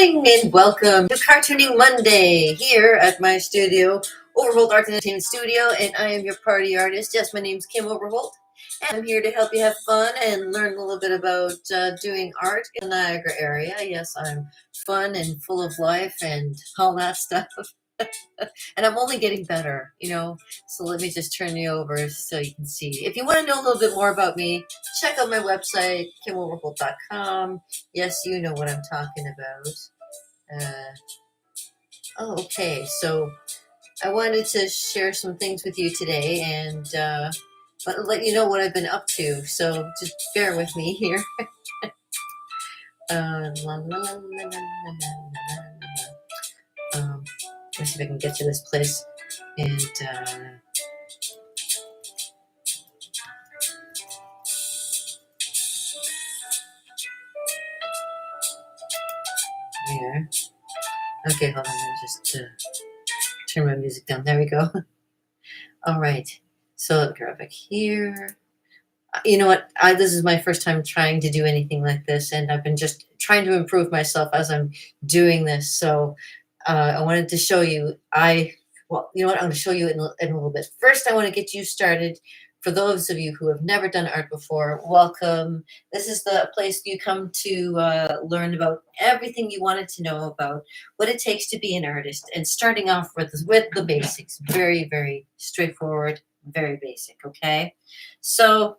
morning and welcome to Cartooning Monday here at my studio, Overholt Art and Entertainment Studio, and I am your party artist. Yes, my name's Kim Overholt, and I'm here to help you have fun and learn a little bit about doing art in the Niagara area. Yes, I'm fun and full of life and all that stuff. And I'm only getting better, So let me just turn you over so you can see. If you want to know a little bit more about me, check out my website, KimOverholt.com. Yes, you know what I'm talking about. Okay. So I wanted to share some things with you today and let you know what I've been up to. So just bear with me here. Let's see if I can get to this place. And there. Okay, hold on. Let me just turn my music down. There we go. All right. So let me grab back here. You know what? This is my first time trying to do anything like this, and I've been just trying to improve myself as I'm doing this. So I wanted to show you. Well, you know what? I'm going to show you in a little bit. First, I want to get you started. For those of you who have never done art before, welcome. This is the place you come to learn about everything you wanted to know about what it takes to be an artist, and starting off with the basics. Very, very straightforward, very basic. Okay, so.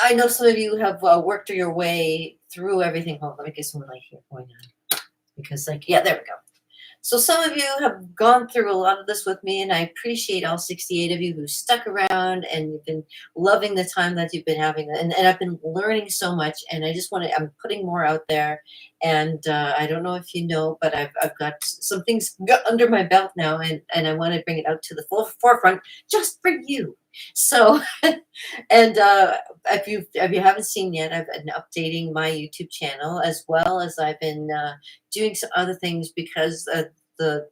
I know some of you have worked your way through everything. Hold on, let me get some light here going on. Because, yeah, there we go. So some of you have gone through a lot of this with me, and I appreciate all 68 of you who stuck around and you've been loving the time that you've been having. And I've been learning so much, and I'm putting more out there. And I don't know if you know, but I've got some things under my belt now, and I want to bring it out to the forefront just for you. So, and if you haven't seen yet, I've been updating my YouTube channel, as well as I've been doing some other things, because the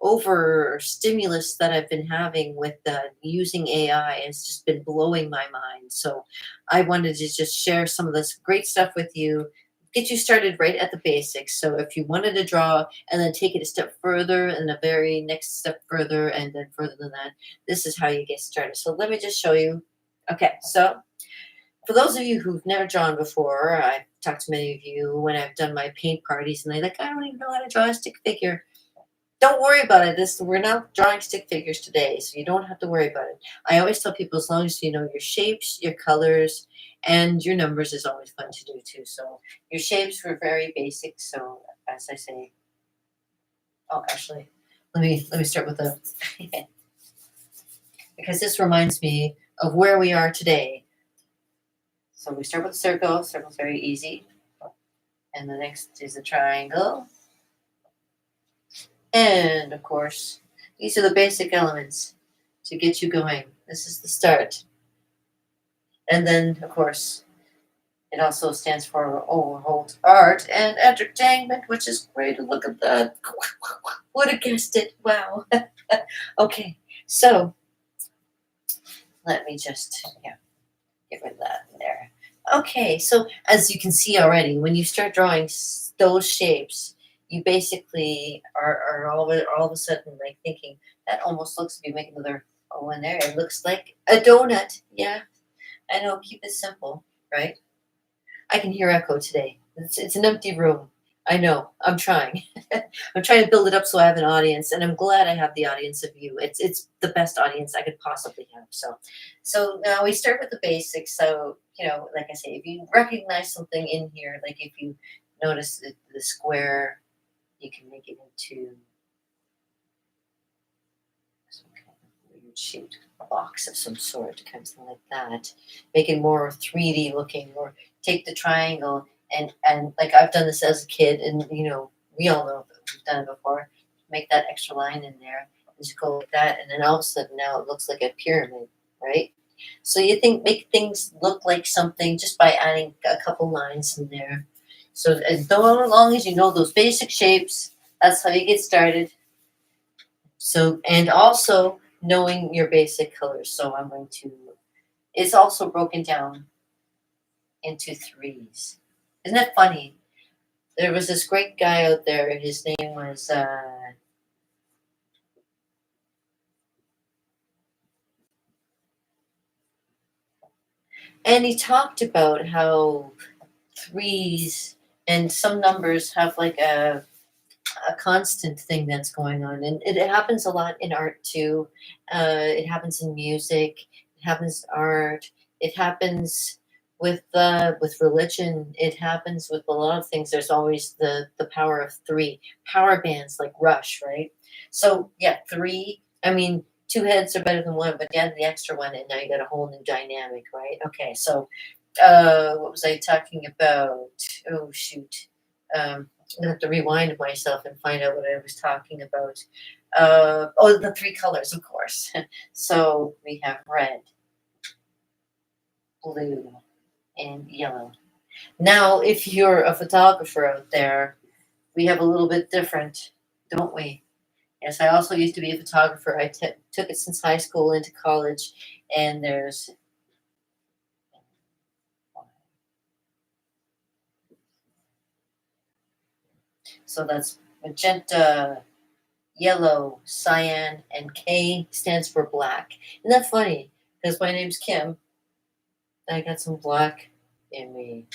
over stimulus that I've been having with using AI has just been blowing my mind. So I wanted to just share some of this great stuff with you, get you started right at the basics. So if you wanted to draw and then take it a step further, and a very next step further, and then further than that, this is how you get started. So let me just show you. Okay, so for those of you who've never drawn before, I've talked to many of you when I've done my paint parties, and they're like, I don't even know how to draw a stick figure. Don't worry about it. We're not drawing stick figures today, so you don't have to worry about it. I always tell people, as long as you know your shapes, your colors, and your numbers is always fun to do too. So your shapes were very basic. So as I say, actually, let me start with the because this reminds me of where we are today. So we start with a circle. Circle's very easy. And the next is a triangle. And, of course, these are the basic elements to get you going. This is the start. And then, of course, it also stands for Overholt Art and Entertainment, which is great. Look at that. Would have guessed it. Wow. Okay, so let me just get rid of that there. Okay, so as you can see already, when you start drawing those shapes, you basically are all of a sudden like thinking, that almost looks, if you make another O in there, it looks like a donut. Yeah, I know, keep it simple, right? I can hear echo today. It's an empty room. I know, I'm trying. I'm trying to build it up so I have an audience, and I'm glad I have the audience of you. It's the best audience I could possibly have. So now we start with the basics. So, like I say, if you recognize something in here, like if you notice the square, you can make it into some kind of weird shaped box of some sort, kind of something like that. Make it more 3D looking, or take the triangle and like I've done this as a kid, and we all know that we've done it before. Make that extra line in there, and just go like that, and then all of a sudden now it looks like a pyramid, right? So you make things look like something just by adding a couple lines in there. So as long as you know those basic shapes, that's how you get started. So, and also knowing your basic colors. So it's also broken down into threes. Isn't that funny? There was this great guy out there. His name was, and he talked about how threes and some numbers have like a constant thing that's going on, and it happens a lot in art too. It happens in music. It happens in art. It happens with religion. It happens with a lot of things. There's always the power of three. Power bands like Rush, right? So yeah, three. I mean, two heads are better than one, but you add the extra one, and now you got a whole new dynamic, right? Okay, so what was I talking about? Oh shoot. I'm gonna have to rewind myself and find out what I was talking about. Oh, the three colors, of course. So we have red, blue, and yellow. Now, if you're a photographer out there, we have a little bit different, don't we? Yes, I also used to be a photographer. Took it since high school into college, and there's so that's magenta, yellow, cyan, and K stands for black. Isn't that funny? Because my name's Kim, and I got some black in me.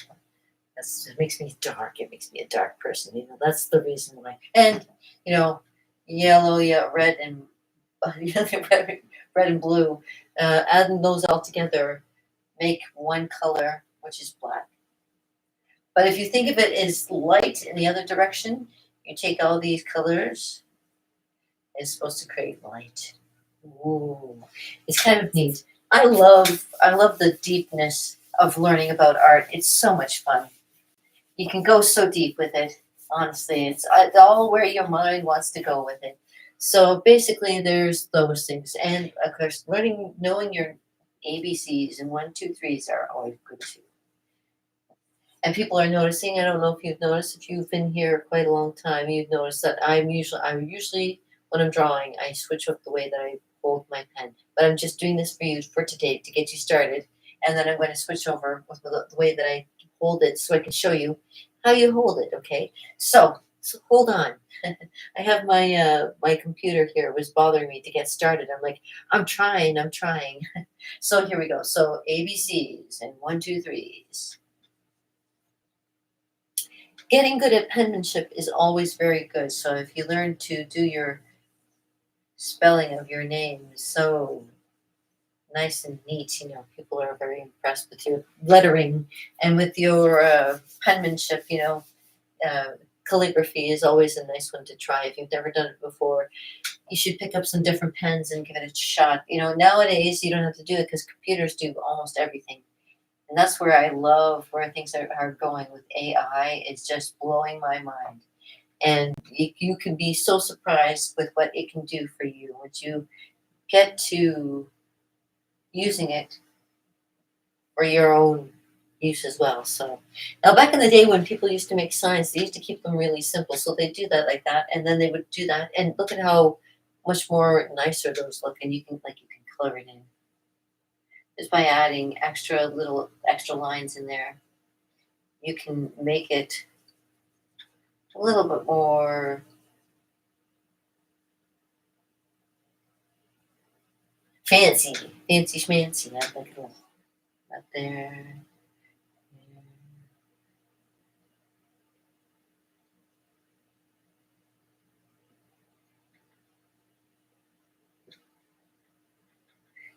It makes me dark. It makes me a dark person. That's the reason why. And you know, yellow, yeah, red, and red and blue. Adding those all together make one color, which is black. But if you think of it as light in the other direction, you take all these colors. It's supposed to create light. Ooh, it's kind of neat. I love the deepness of learning about art. It's so much fun. You can go so deep with it. Honestly, it's all where your mind wants to go with it. So basically, there's those things, and of course, knowing your ABCs and one, two, threes are always good too. And people are noticing. I don't know if you've noticed. If you've been here quite a long time, you've noticed that I'm usually when I'm drawing, I switch up the way that I hold my pen. But I'm just doing this for you for today to get you started, and then I'm going to switch over with the way that I hold it so I can show you how you hold it. Okay, so hold on. I have my computer here was bothering me to get started. I'm like, I'm trying. So here we go. So ABCs and one, two, threes. Getting good at penmanship is always very good. So if you learn to do your spelling of your name so nice and neat, people are very impressed with your lettering and with your penmanship. Uh, Calligraphy is always a nice one to try. If you've never done it before, you should pick up some different pens and give it a shot. Nowadays you don't have to do it because computers do almost everything. And that's where I love where things are going with AI. It's just blowing my mind. And you can be so surprised with what it can do for you once you get to using it for your own use as well. So now, back in the day when people used to make signs, they used to keep them really simple. So they do that like that, and then they would do that, and look at how much more nicer those look. And you can color it in just by adding extra lines in there. You can make it a little bit more fancy, fancy schmancy. I think it'll up there.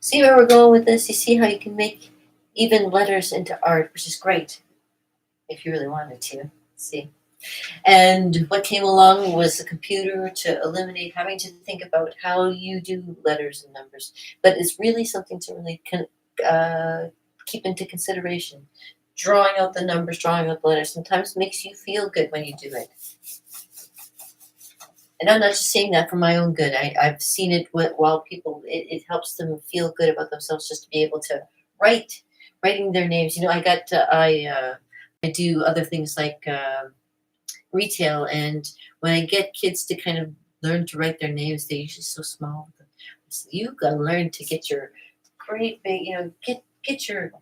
See where we're going with this? You see how you can make even letters into art, which is great if you really wanted to. See? And what came along was a computer to eliminate having to think about how you do letters and numbers. But it's really something to really keep into consideration. Drawing out the numbers, drawing out the letters sometimes makes you feel good when you do it. And I'm not just saying that for my own good. I've seen it while it helps them feel good about themselves just to be able to writing their names. I do other things like retail, and when I get kids to kind of learn to write their names, they're usually so small. So you gotta learn to get your great big, get your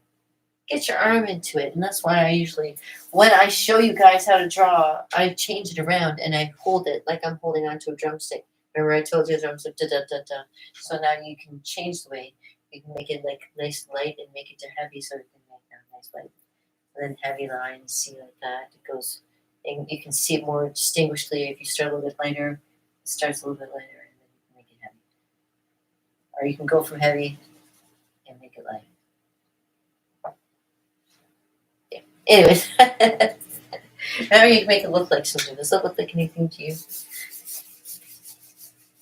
get your arm into it. And that's why I usually, when I show you guys how to draw, I change it around and I hold it like I'm holding onto a drumstick. Remember I told you the drumstick, da da da da. So now you can change the way. You can make it like nice light and make it to heavy so you can make that nice light. And then heavy lines, see like that. It goes, and you can see it more distinguishedly if you start a little bit lighter. It starts a little bit lighter and then you can make it heavy. Or you can go from heavy and make it light. Yeah. Anyways, now you can make it look like something. Does that look like anything to you?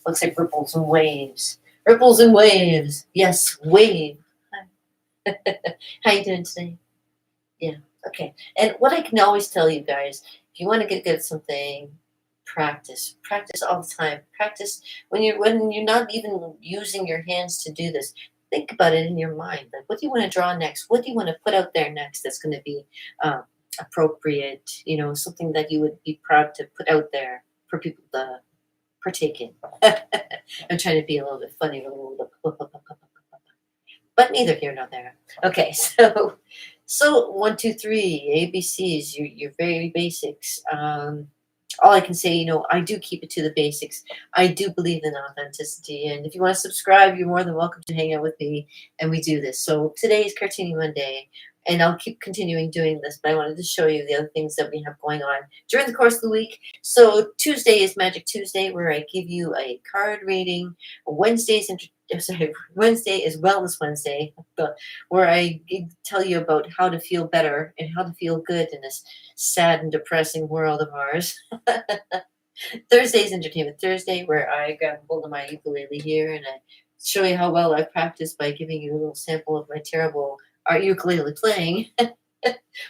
Looks like ripples and waves. Ripples and waves. Yes, wave. Hi. How you doing today? Yeah. Okay. And what I can always tell you guys, if you want to get good at something, practice. Practice all the time. Practice when you're not even using your hands to do this. Think about it in your mind. Like, what do you want to draw next? What do you want to put out there next that's going to be appropriate? You know, something that you would be proud to put out there for people to partake in. I'm trying to be a little bit funny, but neither here nor there. Okay, so 1, 2, 3 ABCs. Your very basics. All I can say, I do keep it to the basics. I do believe in authenticity, and if you want to subscribe, you're more than welcome to hang out with me, and we do this. So today is Cartoony Monday, and I'll keep continuing doing this, but I wanted to show you the other things that we have going on during the course of the week. So Tuesday is Magic Tuesday, where I give you a card reading. Wednesday is Wellness Wednesday, where I tell you about how to feel better and how to feel good in this sad and depressing world of ours. Thursday is Entertainment Thursday, where I grab hold of my ukulele here and I show you how well I've practiced by giving you a little sample of my terrible art ukulele playing.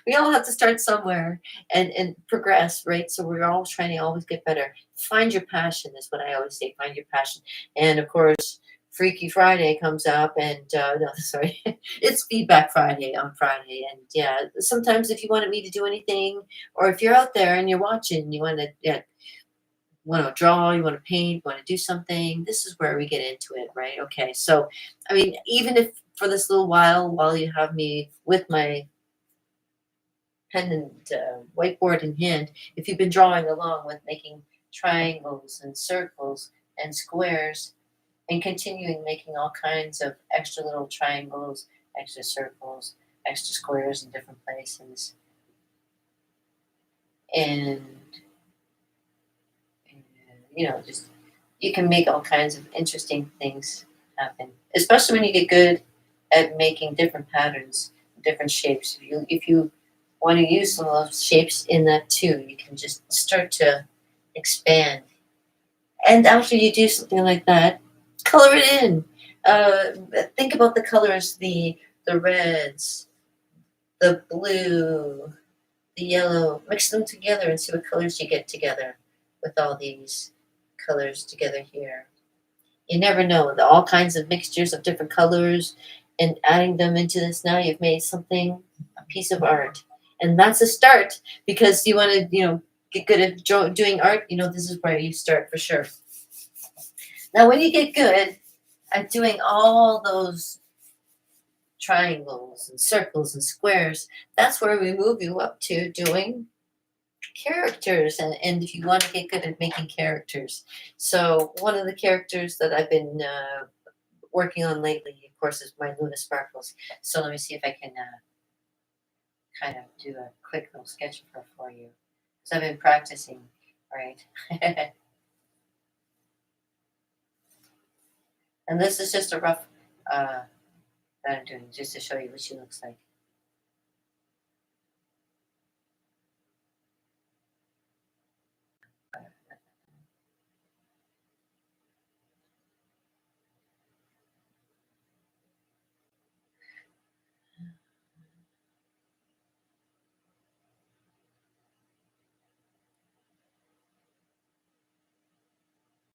We all have to start somewhere and progress, right? So we're all trying to always get better. Find your passion is what I always say. Find your passion. And of course, Freaky Friday comes up, and no, sorry, it's Feedback Friday on Friday. And yeah, sometimes if you wanted me to do anything, or if you're out there and you're watching, you want to draw, you want to paint, you want to do something, this is where we get into it, right? Okay, so I mean, even if for this little while you have me with my pen and whiteboard in hand, if you've been drawing along with making triangles and circles and squares and continuing making all kinds of extra little triangles, extra circles, extra squares in different places, and just you can make all kinds of interesting things happen, especially when you get good at making different patterns, different shapes. If you want to use some of those shapes in that too, you can just start to expand. And after you do something like that, color it in. Think about the colors, the reds, the blue, the yellow. Mix them together and see what colors you get together with all these colors together here. You never know. All kinds of mixtures of different colors and adding them into this, now you've made something, a piece of art. And that's a start, because you want to, get good at doing art. This is where you start for sure. Now, when you get good at doing all those triangles and circles and squares, that's where we move you up to doing characters. And if you want to get good at making characters, so one of the characters that I've been working on lately, of course, is my Luna Sparkles. So let me see if I can kind of do a quick little sketch of her for you, because I've been practicing, right? And this is just a rough that I'm doing just to show you what she looks like.